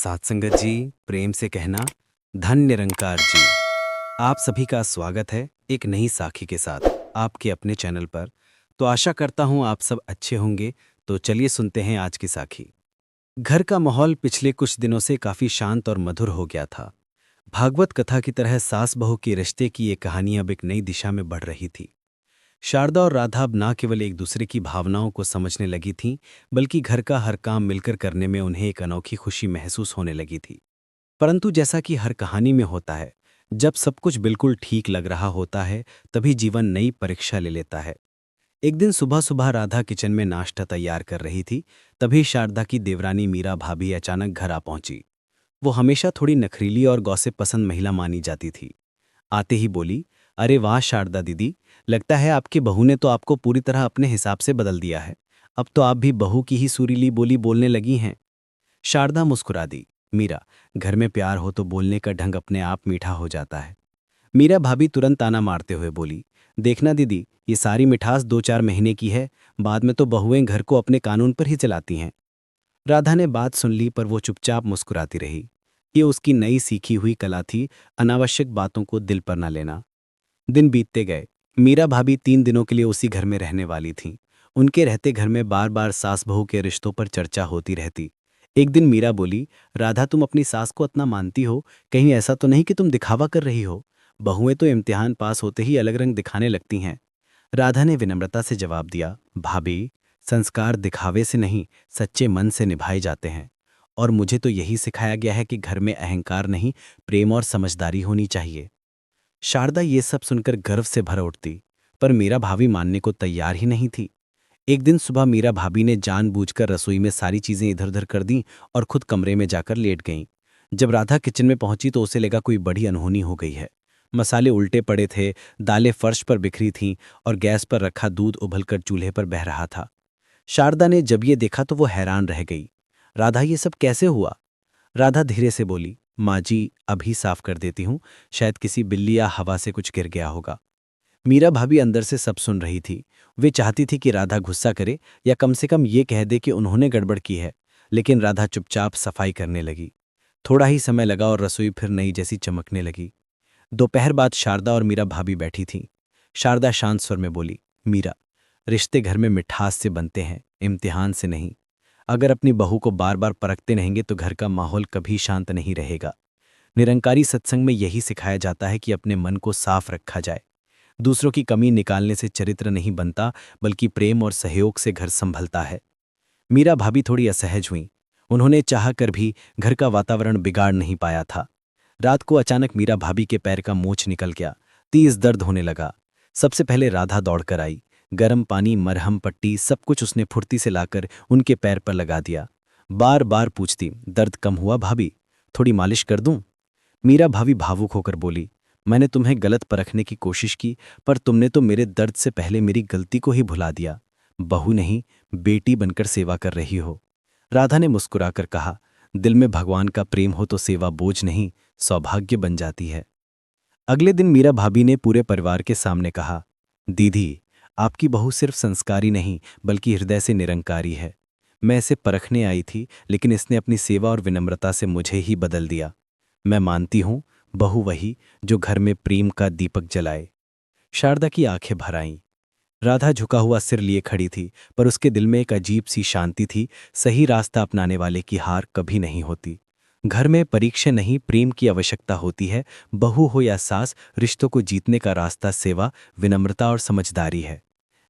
साथ संगत जी, प्रेम से कहना धन निरंकार जी। आप सभी का स्वागत है एक नई साखी के साथ आपके अपने चैनल पर। तो आशा करता हूं आप सब अच्छे होंगे। तो चलिए सुनते हैं आज की साखी। घर का माहौल पिछले कुछ दिनों से काफी शांत और मधुर हो गया था। भागवत कथा की तरह सास बहू के रिश्ते की ये कहानी अब एक नई दिशा में बढ़ रही थी। शारदा और राधा अब न केवल एक दूसरे की भावनाओं को समझने लगी थीं, बल्कि घर का हर काम मिलकर करने में उन्हें एक अनोखी खुशी महसूस होने लगी थी। परंतु जैसा कि हर कहानी में होता है, जब सब कुछ बिल्कुल ठीक लग रहा होता है, तभी जीवन नई परीक्षा ले लेता है। एक दिन सुबह सुबह राधा किचन में नाश्ता तैयार कर रही थी। तभी शारदा की देवरानी मीरा भाभी अचानक घर आ पहुंची। वो हमेशा थोड़ी नखरीली और गॉसिप पसंद महिला मानी जाती थी। आते ही बोली, अरे वाह शारदा दीदी, लगता है आपकी बहू ने तो आपको पूरी तरह अपने हिसाब से बदल दिया है। अब तो आप भी बहू की ही सुरीली बोली बोलने लगी हैं। शारदा मुस्कुरा दी। मीरा, घर में प्यार हो तो बोलने का ढंग अपने आप मीठा हो जाता है। मीरा भाभी तुरंत ताना मारते हुए बोली, देखना दीदी, ये सारी मिठास 2-4 महीने की है, बाद में तो बहुएं घर को अपने कानून पर ही चलाती हैं। राधा ने बात सुन ली, पर वो चुपचाप मुस्कुराती रही। ये उसकी नई सीखी हुई कला थी, अनावश्यक बातों को दिल पर न लेना। दिन बीतते गए। मीरा भाभी 3 दिनों के लिए उसी घर में रहने वाली थीं। उनके रहते घर में बार बार सास बहू के रिश्तों पर चर्चा होती रहती। एक दिन मीरा बोली, राधा तुम अपनी सास को इतना मानती हो, कहीं ऐसा तो नहीं कि तुम दिखावा कर रही हो? बहुएं तो इम्तिहान पास होते ही अलग रंग दिखाने लगती हैं। राधा ने विनम्रता से जवाब दिया, भाभी, संस्कार दिखावे से नहीं, सच्चे मन से निभाए जाते हैं। और मुझे तो यही सिखाया गया है कि घर में अहंकार नहीं, प्रेम और समझदारी होनी चाहिए। शारदा ये सब सुनकर गर्व से भर उठती, पर मीरा भाभी मानने को तैयार ही नहीं थी। एक दिन सुबह मीरा भाभी ने जानबूझकर रसोई में सारी चीजें इधर उधर कर दी और खुद कमरे में जाकर लेट गईं। जब राधा किचन में पहुंची तो उसे लगा कोई बड़ी अनहोनी हो गई है। मसाले उल्टे पड़े थे, दालें फर्श पर बिखरी थीं और गैस पर रखा दूध उबलकर चूल्हे पर बह रहा था। शारदा ने जब ये देखा तो वो हैरान रह गई। राधा, ये सब कैसे हुआ? राधा धीरे से बोली, माँ जी, अभी साफ कर देती हूँ, शायद किसी बिल्ली या हवा से कुछ गिर गया होगा। मीरा भाभी अंदर से सब सुन रही थी। वे चाहती थी कि राधा गुस्सा करे या कम से कम ये कह दे कि उन्होंने गड़बड़ की है, लेकिन राधा चुपचाप सफाई करने लगी। थोड़ा ही समय लगा और रसोई फिर नई जैसी चमकने लगी। दोपहर बाद शारदा और मीरा भाभी बैठी थीं। शारदा शांत स्वर में बोली, मीरा, रिश्ते घर में मिठास से बनते हैं, इम्तिहान से नहीं। अगर अपनी बहू को बार बार परखते रहेंगे तो घर का माहौल कभी शांत नहीं रहेगा। निरंकारी सत्संग में यही सिखाया जाता है कि अपने मन को साफ रखा जाए। दूसरों की कमी निकालने से चरित्र नहीं बनता, बल्कि प्रेम और सहयोग से घर संभलता है। मीरा भाभी थोड़ी असहज हुईं। उन्होंने चाह कर भी घर का वातावरण बिगाड़ नहीं पाया था। रात को अचानक मीरा भाभी के पैर का मोच निकल गया। तेज दर्द होने लगा। सबसे पहले राधा दौड़कर आई। गर्म पानी, मरहम पट्टी, सब कुछ उसने फुर्ती से लाकर उनके पैर पर लगा दिया। बार बार पूछती, दर्द कम हुआ भाभी? थोड़ी मालिश कर दूं? मीरा भाभी भावुक होकर बोली, मैंने तुम्हें गलत परखने की कोशिश की, पर तुमने तो मेरे दर्द से पहले मेरी गलती को ही भुला दिया। बहू नहीं, बेटी बनकर सेवा कर रही हो। राधा ने मुस्कुराकर कहा, दिल में भगवान का प्रेम हो तो सेवा बोझ नहीं, सौभाग्य बन जाती है। अगले दिन मीरा भाभी ने पूरे परिवार के सामने कहा, दीदी, आपकी बहू सिर्फ संस्कारी नहीं, बल्कि हृदय से निरंकारी है। मैं इसे परखने आई थी, लेकिन इसने अपनी सेवा और विनम्रता से मुझे ही बदल दिया। मैं मानती हूं, बहू वही जो घर में प्रेम का दीपक जलाए। शारदा की आंखें भर आईं। राधा झुका हुआ सिर लिए खड़ी थी, पर उसके दिल में एक अजीब सी शांति थी। सही रास्ता अपनाने वाले की हार कभी नहीं होती। घर में परीक्षा नहीं, प्रेम की आवश्यकता होती है। बहू हो या सास, रिश्तों को जीतने का रास्ता सेवा, विनम्रता और समझदारी है।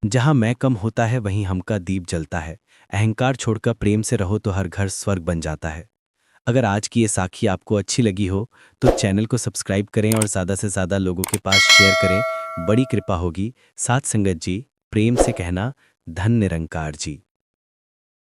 जहां मैं कम होता है वहीं हम का दीप जलता है। अहंकार छोड़कर प्रेम से रहो तो हर घर स्वर्ग बन जाता है। अगर आज की ये साखी आपको अच्छी लगी हो तो चैनल को सब्सक्राइब करें और ज़्यादा से ज़्यादा लोगों के पास शेयर करें। बड़ी कृपा होगी। साथ संगत जी, प्रेम से कहना धन निरंकार जी।